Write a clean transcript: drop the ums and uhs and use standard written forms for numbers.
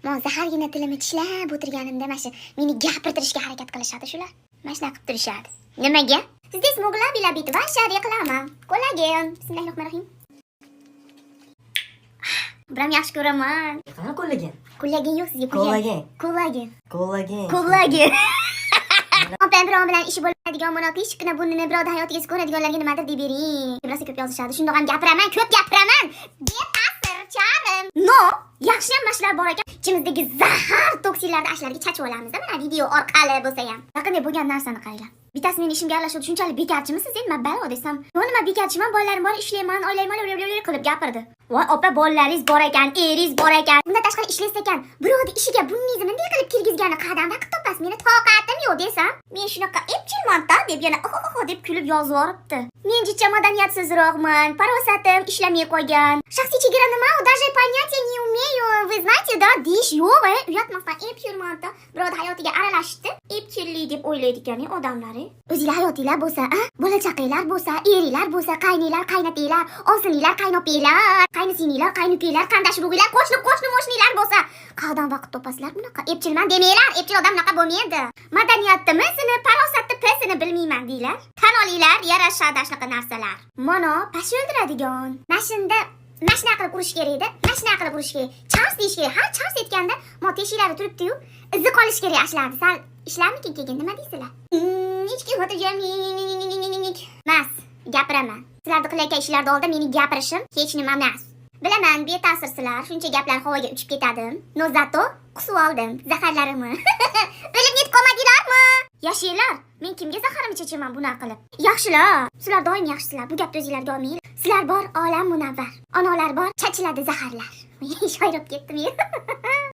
Men zahargina tilimni tishlab o'tirganimda mana shu meni gapirtirishga harakat qilishadi shular. Mana shunaqa qilib turishadi. Nimaga? Здесь могла была быть ваша реклама. Kollagen. Bismillahirrohmanirrohim. Biram yaxshi ko'raman. Qana kollagen? Kollagen yo'q sizga. Kollagen. Kollagen. Kollagen. Kollagen. Opam biron bilan ishi bo'lmaydigan monoqli kichkina burnini birovda hayotiga ko'radiganlarga nimadir deb bering. Rosa ko'p yozishadi. Shundoq ham gapiraman, ko'p gapiraman. Beta'sir charim. No, yaxshi ham mashlar bor ekan. Ichimizdagi zahar toksinlarni ashlarga chachib olamiz-da, mana video orqali bo'lsa ham. Qanday bo'lgan narsani qaranglar. Bittasi meni ishimga aralashuvdi. Shunchalik bekarchimisiz? Endi men balo desam, nima bekarchiman, bolalarim bor, ishlayman, oylayman, qilib gapirdi. Voy, opa, bolalaringiz bor ekan, eringiz bor ekan. Bundan tashqari ishlaysiz ekan. Birovning ishiga bunnizni nima qilib kirgizgani qadam vaqt topasiz. Meni toqatim yo'q desam, men shunaqa epchilman-da deb yana deb kulib yozib yoribdi. Men jicha madaniyatsizroqman, farosatim ishlamay qo'ygan. Shaxsiy chegara nima? Даже понятия не умею. Вы знаете, да, deyish yo'q, uyatmasdan epchilman-da. Birovning hayotiga aralashdi. Epchillik deb o'ylaydi ekan odamlar. O'zinglar hayotinglar bo'lsa, bola chaqanglar bo'lsa, eringlar bo'lsa, qayninglar, qaynotinglar, ovsininglar, qaynopanglar, qaynisininglar, qaynukanglar, qandash urug'inglar, qo'shni mo'shnilar bo'lsa, qayerdan vaqt topasizlar bunaqa? Epchilman demanglar, epchil odam bunaqa bo'lmaydi. Madaniyatni, farosatni, pesini bilmayman deylar. Tan olinglar, yarashadi shunaqa narsalar. Mana pash o'ldiradigan. Mashinada mashina qilib urish kerak edi. Mashina qilib urish kerak. Chars deyish kerak. Har chars etganda motishlari turibdi-yu, izi qolish kerak ashlarni. Sal ishlarmikin kelgan, nima deysizlar? Hech kim xotirjamlik. Mas, gapiraman. Sizlarning qilayotgan ishlarda oldin meni gapirishim hech nima emas. Bilaman, beta'sirsizlar, shuncha gaplar havoga uchib ketadi. No zato qusib oldim zaharlarimni. O'lib ketib qolmadinglarmi? Yashanglar. Men kimga zaharimni chechaman bunaqa qilib? Yaxshilar. Sizlar doim yaxshisizlar. Bu gapni o'zinglarga olmanglar. Sizlar bor, olam munavvar. Onalar bor, chachiladi zaharlar. Shoir bo'lib ketdim.